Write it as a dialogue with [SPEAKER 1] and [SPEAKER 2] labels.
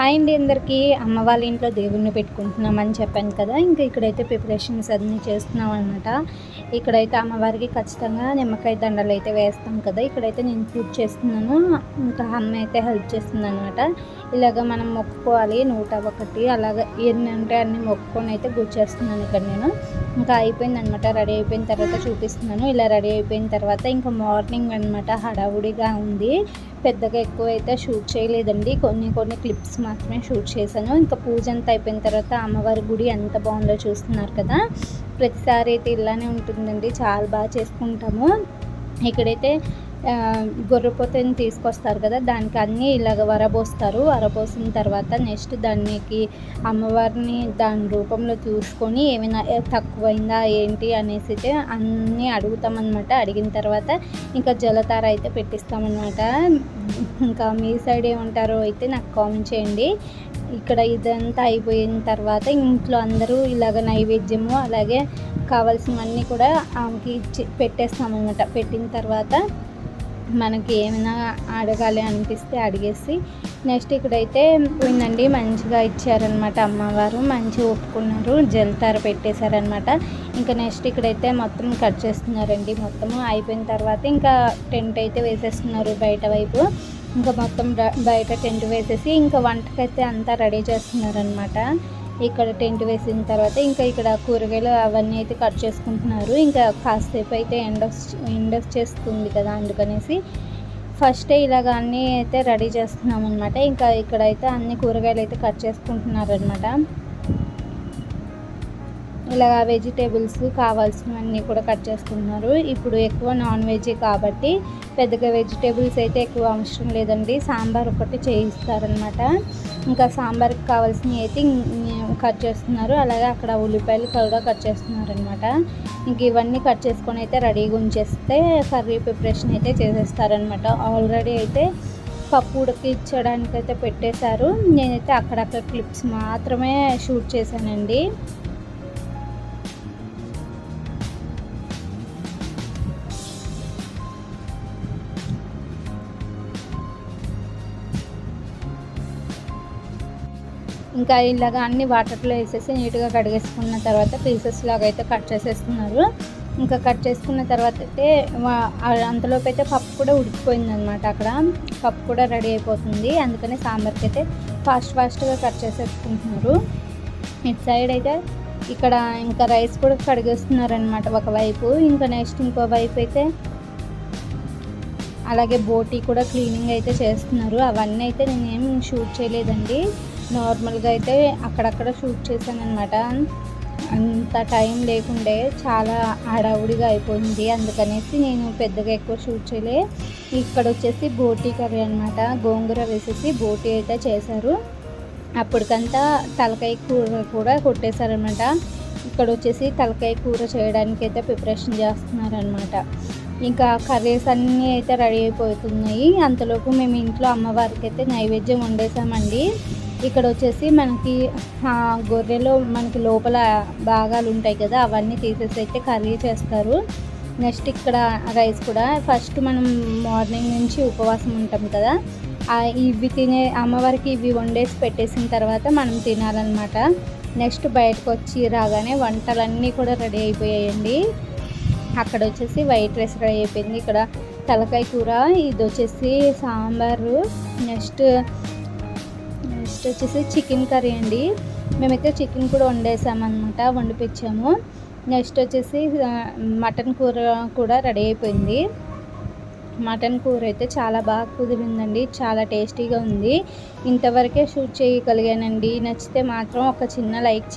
[SPEAKER 1] Hi అండి అందరికీ. అమ్మ వాళ్ళ ఇంట్లో దేవుడిని పెట్టుకుంటున్నామని చెప్పాను కదా, ఇంకా ఇక్కడైతే ప్రిపరేషన్స్ అన్నీ చేస్తున్నాం అనమాట. ఇక్కడైతే అమ్మవారికి ఖచ్చితంగా నిమ్మకాయ దండలు అయితే వేస్తాం కదా. ఇక్కడైతే నేను పూజ చేస్తున్నాను, ఇంకా అమ్మ అయితే హెల్ప్ చేస్తుంది అనమాట. ఇలాగ మనం మొక్కుకోవాలి 101, అలాగ ఎన్ని అంటే అన్ని మొక్కుకొని అయితే గుర్చేస్తున్నాను ఇక్కడ నేను. ఇంకా అయిపోయింది అనమాట. రెడీ అయిపోయిన తర్వాత చూపిస్తున్నాను. ఇలా రెడీ అయిపోయిన తర్వాత ఇంకా మార్నింగ్ అనమాట, హడావుడిగా ఉంది. పెద్దగా ఎక్కువ అయితే షూట్ చేయలేదండి, కొన్ని క్లిప్స్ మాత్రమే షూట్ చేశాను. ఇంకా పూజ అంతా అయిపోయిన తర్వాత అమ్మవారి గుడి ఎంత బాగుందో చూస్తున్నారు కదా. ప్రతిసారి అయితే ఇలానే ఉంటుందండి, చాలా బాగా చేసుకుంటాము. ఇక్కడైతే గొర్రెపోతని తీసుకొస్తారు కదా, దానికి అన్నీ ఇలాగ వరబోస్తారు. వరబోసిన తర్వాత నెక్స్ట్ దానికి అమ్మవారిని దాని రూపంలో చూసుకొని ఏమైనా తక్కువైందా ఏంటి అనేసి అయితే అన్నీ అడుగుతామన్నమాట. అడిగిన తర్వాత ఇంకా జలతార అయితే పెట్టిస్తామన్నమాట. ఇంకా మీ సైడ్ ఏమంటారో అయితే నాకు కామెంట్ చేయండి. ఇక్కడ ఇదంతా అయిపోయిన తర్వాత ఇంట్లో అందరూ ఇలాగ నైవేద్యము అలాగే కావాల్సినవన్నీ కూడా ఆమెకి పెట్టేస్తామన్నమాట. పెట్టిన తర్వాత మనకి ఏమైనా అడగాలి అనిపిస్తే అడిగేసి నెక్స్ట్ ఇక్కడైతే పోయిందండి, మంచిగా ఇచ్చారనమాట. అమ్మవారు మంచిగా ఒప్పుకున్నారు, జలతార పెట్టేశారనమాట. ఇంకా నెక్స్ట్ ఇక్కడైతే మొత్తం కట్ చేస్తున్నారండి. మొత్తము అయిపోయిన తర్వాత ఇంకా టెంట్ అయితే వేసేస్తున్నారు బయట వైపు. ఇంకా మొత్తం బయట టెంట్ వేసేసి ఇంకా వంటకైతే అంతా రెడీ చేస్తున్నారనమాట. ఇక్కడ టెంట్ వేసిన తర్వాత ఇంకా ఇక్కడ కూరగాయలు అవన్నీ అయితే కట్ చేసుకుంటున్నారు. ఇంకా కాసేపు అయితే ఎండ చేస్తుంది కదా, అందుకనేసి ఫస్టే ఇలాగ అన్నీ అయితే రెడీ చేస్తున్నాం అనమాట. ఇంకా ఇక్కడైతే అన్ని కూరగాయలు అయితే కట్ చేసుకుంటున్నారనమాట. ఇలా వెజిటేబుల్స్ కావాల్సినవన్నీ కూడా కట్ చేసుకుంటున్నారు. ఇప్పుడు ఎక్కువ నాన్ వెజ్ కాబట్టి పెద్దగా వెజిటేబుల్స్ అయితే ఎక్కువ అవసరం లేదండి, సాంబార్ ఒకటి చేయిస్తారనమాట. ఇంకా సాంబార్కి కావాల్సినవి అయితే కట్ చేస్తున్నారు. అలాగే అక్కడ ఉల్లిపాయలు కూడా కట్ చేస్తున్నారనమాట. ఇంక ఇవన్నీ కట్ చేసుకొని అయితే రెడీగా ఉంచేస్తే కర్రీ ప్రిపరేషన్ అయితే చేసేస్తారనమాట. ఆల్రెడీ అయితే పప్పు ఉడికించడానికి అయితే పెట్టేశారు. నేనైతే అక్కడక్కడ క్లిప్స్ మాత్రమే షూట్ చేశానండి. ఇంకా ఇలాగ అన్ని వాటర్లో వేసేసి నీట్గా కడిగేసుకున్న తర్వాత పీసెస్ లాగా అయితే కట్ చేసేస్తున్నారు. ఇంకా కట్ చేసుకున్న తర్వాత అయితే అంతలోపు అయితే పప్పు కూడా ఉడికిపోయిందనమాట. అక్కడ పప్పు కూడా రెడీ అయిపోతుంది, అందుకని సాంబార్కి అయితే ఫాస్ట్గా కట్ చేసేసుకుంటున్నారు. ఇటు సైడ్ అయితే ఇక్కడ ఇంకా రైస్ కూడా కడిగేస్తున్నారనమాట ఒకవైపు. ఇంకా నెక్స్ట్ ఇంకో వైపు అయితే అలాగే బోటీ కూడా క్లీనింగ్ అయితే చేస్తున్నారు. అవన్నీ అయితే నేనేం షూట్ చేయలేదండి, నార్మల్గా అయితే అక్కడక్కడ షూట్ చేశాను అనమాట. అంత టైం లేకుండే చాలా హడావుడిగా అయిపోయింది, అందుకనేసి నేను పెద్దగా ఎక్కువ షూట్ చేయలే. ఇక్కడ వచ్చేసి బోటీ కర్రీ అనమాట, గోంగూర వేసేసి బోటీ అయితే చేశారు. అప్పటికంతా తలకాయ కూర కూడా కొట్టేశారనమాట. ఇక్కడ వచ్చేసి తలకాయ కూర చేయడానికి అయితే ప్రిపరేషన్ చేస్తున్నారనమాట. ఇంకా కర్రీస్ అన్నీ అయితే రెడీ అయిపోతున్నాయి. అంతలోపు మేము ఇంట్లో అమ్మవారికి అయితే నైవేద్యం వండేసామండి. ఇక్కడ వచ్చేసి మనకి గొర్రెలో మనకి లోపల భాగాలు ఉంటాయి కదా, అవన్నీ తీసేసి అయితే కర్రీ చేస్తారు. నెక్స్ట్ ఇక్కడ రైస్ కూడా ఫస్ట్ మనం మార్నింగ్ నుంచి ఉపవాసం ఉంటాం కదా, ఇవి అమ్మవారికి ఇవి వండేసి పెట్టేసిన తర్వాత మనం తినాలన్నమాట. నెక్స్ట్ బయటకు వచ్చి రాగానే వంటలన్నీ కూడా రెడీ అయిపోయాయండి. అక్కడ వచ్చేసి వైట్ రైస్ రెడీ అయిపోయింది, ఇక్కడ తలకాయ కూర, ఇది వచ్చేసి సాంబారు, నెక్స్ట్ వచ్చేసి చికెన్ కర్రీ అండి. మేమైతే చికెన్ కూడా వండేసామన్నమాట, వండిపించాము. నెక్స్ట్ వచ్చేసి మటన్ కూర కూడా రెడీ అయిపోయింది. మటన్ కూర అయితే చాలా బాగా కుదిరిందండి, చాలా టేస్టీగా ఉంది. ఇంతవరకే షూట్ చేయగలిగానండి. నచ్చితే మాత్రం ఒక చిన్న లైక్ చేయండి.